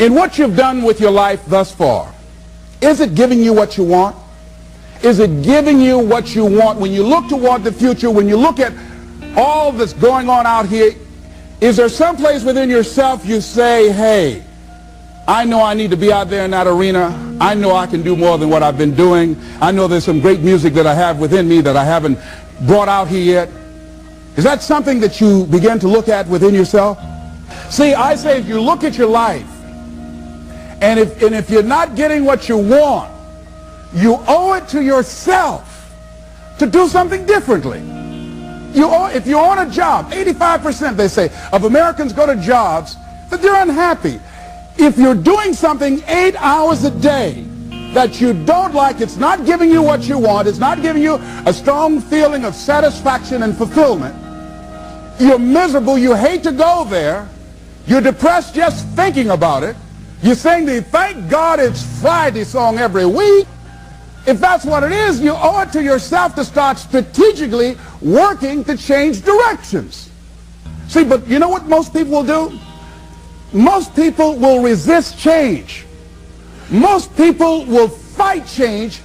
In what you've done with your life thus far, is it giving you what you want? Is it giving you what you want? When you look toward the future, when you look at all that's going on out here, is there someplace within yourself you say, hey, I know I need to be out there in that arena. I know I can do more than what I've been doing. I know there's some great music that I have within me that I haven't brought out here yet. Is that something that you begin to look at within yourself? See, I say if you look at your life, and if you're not getting what you want, you owe it to yourself to do something differently. If you're on a job, 85% they say of Americans go to jobs that they're unhappy. If you're doing something 8 hours a day that you don't like, it's not giving you what you want, it's not giving you a strong feeling of satisfaction and fulfillment, you're miserable, you hate to go there, you're depressed just thinking about it, you sing the "Thank God It's Friday" song every week. If that's what it is, you owe it to yourself to start strategically working to change directions. See, but you know what most people will do? Most people will resist change. Most people will fight change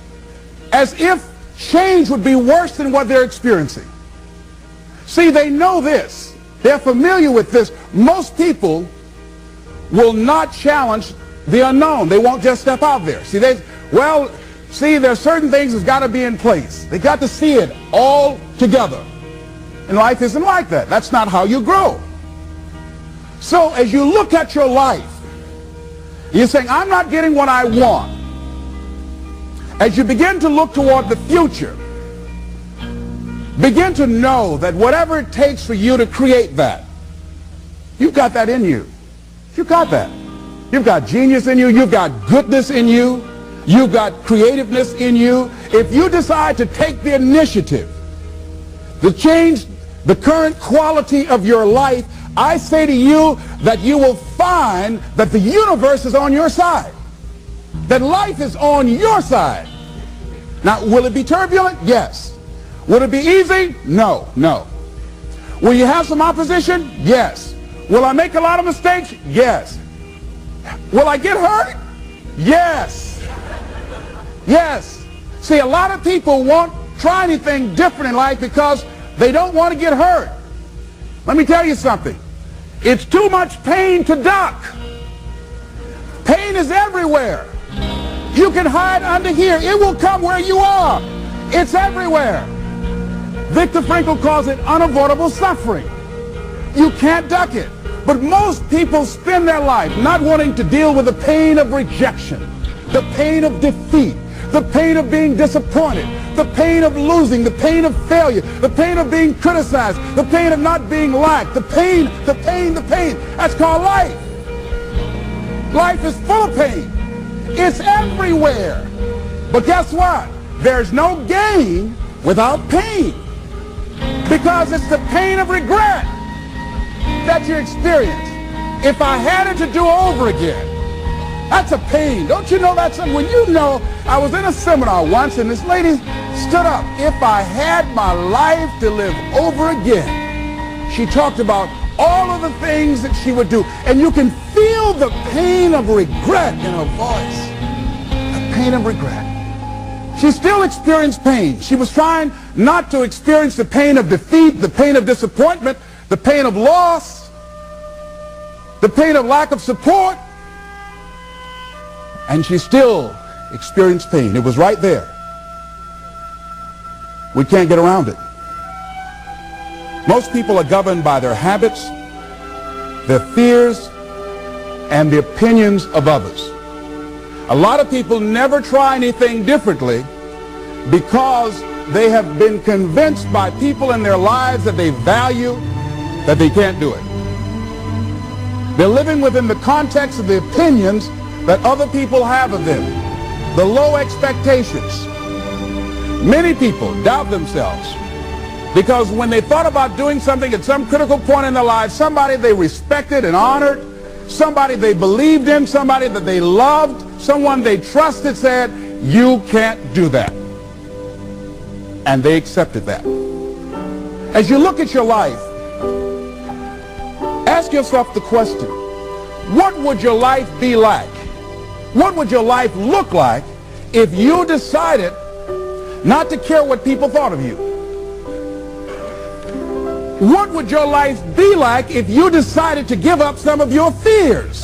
as if change would be worse than what they're experiencing. See, they know this. They're familiar with this. Most people will not challenge the unknown. They won't just step out there. See, there's certain things that's got to be in place. They got to see it all together. And life isn't like that. That's not how you grow. So as you look at your life, you're saying, I'm not getting what I want. As you begin to look toward the future, begin to know that whatever it takes for you to create that, you've got that in you. You've got that. You've got genius in you. You've got goodness in you. You've got creativeness in you. If you decide to take the initiative to change the current quality of your life, I say to you that you will find that the universe is on your side, that life is on your side. Now, will it be turbulent? Yes. Will it be easy? No, no. Will you have some opposition? Yes. Will I make a lot of mistakes? Yes. Will I get hurt? Yes. Yes. See, a lot of people won't try anything different in life because they don't want to get hurt. Let me tell you something. It's too much pain to duck. Pain is everywhere. You can hide under here. It will come where you are. It's everywhere. Viktor Frankl calls it unavoidable suffering. You can't duck it. But most people spend their life not wanting to deal with the pain of rejection, the pain of defeat, the pain of being disappointed, the pain of losing, the pain of failure, the pain of being criticized, the pain of not being liked, the pain. That's called life. Life is full of pain. It's everywhere. But guess what? There's no gain without pain, because it's the pain of regret that you experience. If I had it to do over again, that's a pain. Don't you know that's something? When you know, I was in a seminar once and this lady stood up. If I had my life to live over again, she talked about all of the things that she would do. And you can feel the pain of regret in her voice. The pain of regret. She still experienced pain. She was trying not to experience the pain of defeat, the pain of disappointment, the pain of loss, the pain of lack of support. And she still experienced pain. It was right there. We can't get around it. Most people are governed by their habits, their fears, and the opinions of others. A lot of people never try anything differently because they have been convinced by people in their lives that they value that they can't do it. They're living within the context of the opinions that other people have of them, the low expectations. Many people doubt themselves because when they thought about doing something at some critical point in their lives, somebody they respected and honored, somebody they believed in, somebody that they loved, someone they trusted said, you can't do that. And they accepted that. As you look at your life, ask yourself the question, what would your life be like? What would your life look like if you decided not to care what people thought of you? What would your life be like if you decided to give up some of your fears?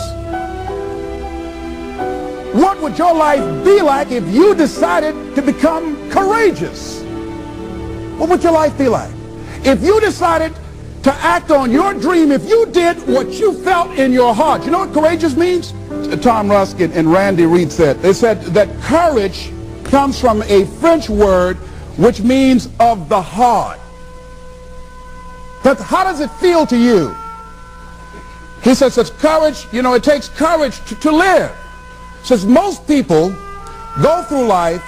What would your life be like if you decided to become courageous? What would your life be like? If you decided to act on your dream, if you did what you felt in your heart. You know what courageous means? Tom Ruskin and Randy Reed said. They said that courage comes from a French word which means of the heart. But how does it feel to you? He says it's courage, you know, it takes courage to live. Says most people go through life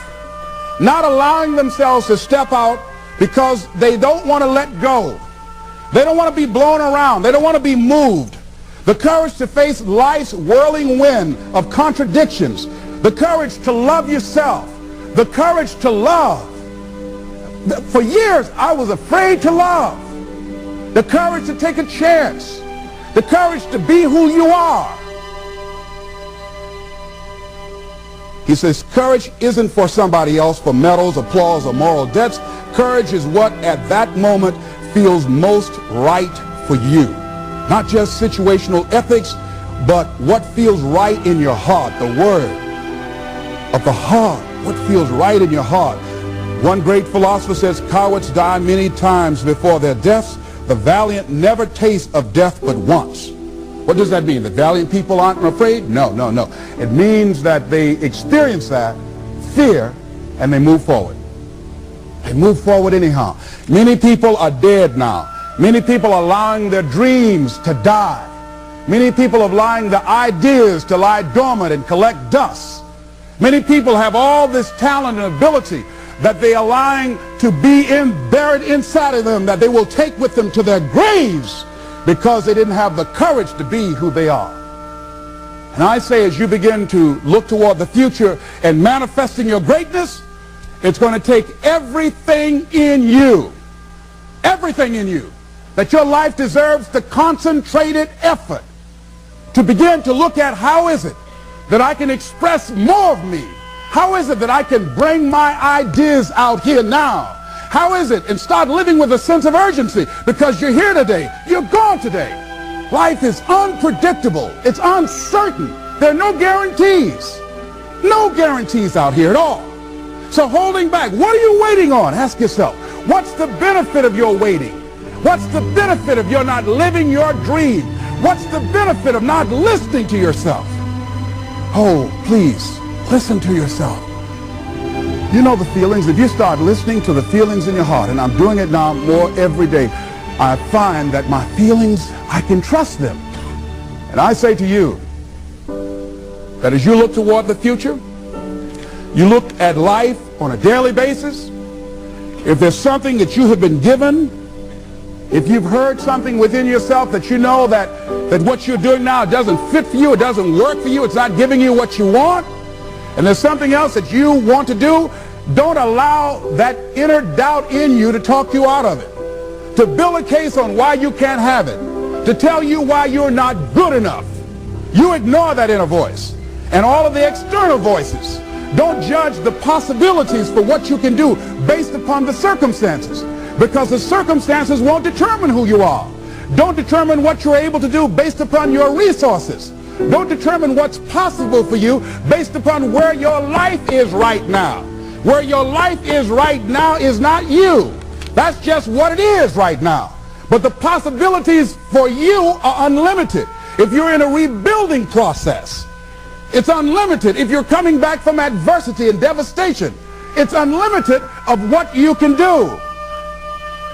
not allowing themselves to step out because they don't want to let go. They don't want to be blown around. They don't want to be moved. The courage to face life's whirling wind of contradictions. The courage to love yourself. The courage to love. For years, I was afraid to love. The courage to take a chance. The courage to be who you are. He says courage isn't for somebody else, for medals, applause, or moral debts. Courage is what at that moment feels most right for you. Not just situational ethics, but what feels right in your heart, the word of the heart, what feels right in your heart. One great philosopher says, cowards die many times before their deaths. The valiant never taste of death but once. What does that mean? The valiant people aren't afraid? No, no, no. It means that they experience that fear and they move forward. They move forward anyhow. Many people are dead now. Many people are allowing their dreams to die. Many people are allowing the ideas to lie dormant and collect dust. Many people have all this talent and ability that they are allowing to be buried inside of them, that they will take with them to their graves because they didn't have the courage to be who they are. And I say, as you begin to look toward the future and manifesting your greatness, it's going to take everything in you, that your life deserves the concentrated effort to begin to look at how is it that I can express more of me? How is it that I can bring my ideas out here now? How is it? And start living with a sense of urgency, because you're here today, you're gone today. Life is unpredictable. It's uncertain. There are no guarantees. No guarantees out here at all. So holding back, what are you waiting on? Ask yourself, what's the benefit of your waiting? What's the benefit of your not living your dream? What's the benefit of not listening to yourself? Oh, please, listen to yourself. You know the feelings. If you start listening to the feelings in your heart, and I'm doing it now more every day, I find that my feelings, I can trust them. And I say to you that as you look toward the future, you look at life on a daily basis, if there's something that you have been given, if you've heard something within yourself that you know that what you're doing now doesn't fit for you, it doesn't work for you, it's not giving you what you want, and there's something else that you want to do, don't allow that inner doubt in you to talk you out of it, to build a case on why you can't have it, to tell you why you're not good enough. You ignore that inner voice and all of the external voices. Don't judge the possibilities for what you can do based upon the circumstances, because the circumstances won't determine who you are. Don't determine what you're able to do based upon your resources. Don't determine what's possible for you based upon where your life is right now. Where your life is right now is not you. That's just what it is right now. But the possibilities for you are unlimited. If you're in a rebuilding process, it's unlimited. If you're coming back from adversity and devastation, it's unlimited of what you can do.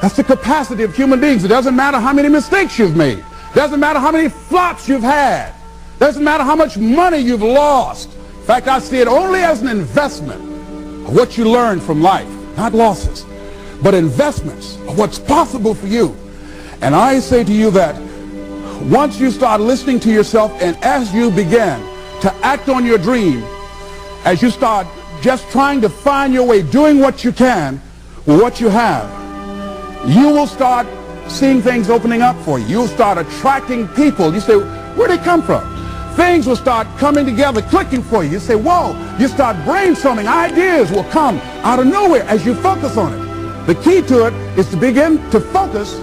That's the capacity of human beings. It doesn't matter how many mistakes you've made. It doesn't matter how many flops you've had. It doesn't matter how much money you've lost. In fact, I see it only as an investment of what you learn from life. Not losses, but investments of what's possible for you. And I say to you that once you start listening to yourself, and as you begin to act on your dream, as you start just trying to find your way, doing what you can with what you have, you will start seeing things opening up for you. You'll start attracting people. You say, where'd they come from? things will start coming together, clicking for you. You say, whoa, you start brainstorming. Ideas will come out of nowhere as you focus on it. The key to it is to begin to focus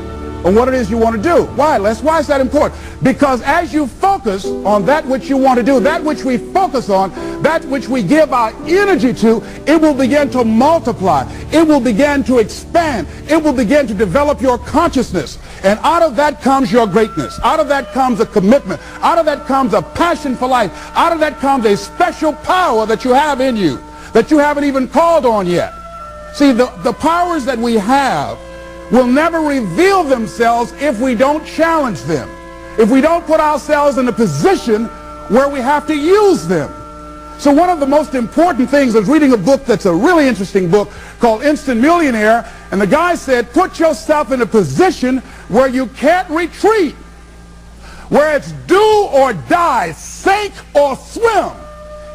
on what it is you want to do. Why, Les? Why is that important? Because as you focus on that which you want to do, that which we focus on, that which we give our energy to, it will begin to multiply. It will begin to expand. It will begin to develop your consciousness. And out of that comes your greatness. Out of that comes a commitment. Out of that comes a passion for life. Out of that comes a special power that you have in you that you haven't even called on yet. See, the powers that we have will never reveal themselves if we don't challenge them, if we don't put ourselves in a position where we have to use them. So one of the most important things, I was reading a book that's a really interesting book called Instant Millionaire, and the guy said, put yourself in a position where you can't retreat, where it's do or die, sink or swim.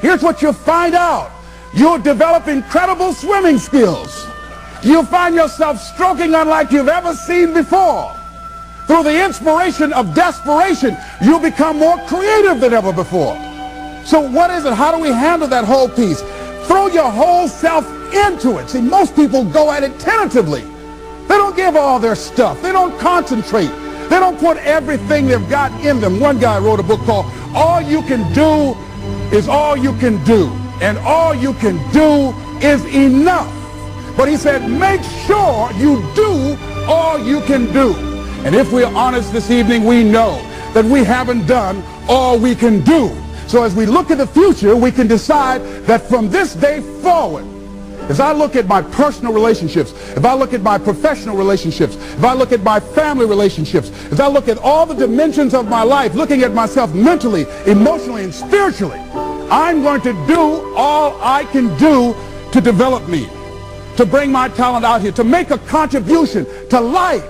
Here's what you'll find out. You'll develop incredible swimming skills. You'll find yourself stroking unlike you've ever seen before. Through the inspiration of desperation, you'll become more creative than ever before. So what is it? How do we handle that whole piece? Throw your whole self into it. See, most people go at it tentatively. They don't give all their stuff. They don't concentrate. They don't put everything they've got in them. One guy wrote a book called All You Can Do is All You Can Do. And all you can do is enough. But he said, make sure you do all you can do. And if we're honest this evening, we know that we haven't done all we can do. So as we look at the future, we can decide that from this day forward, as I look at my personal relationships, if I look at my professional relationships, if I look at my family relationships, if I look at all the dimensions of my life, looking at myself mentally, emotionally, and spiritually, I'm going to do all I can do to develop me, to bring my talent out here, to make a contribution to life.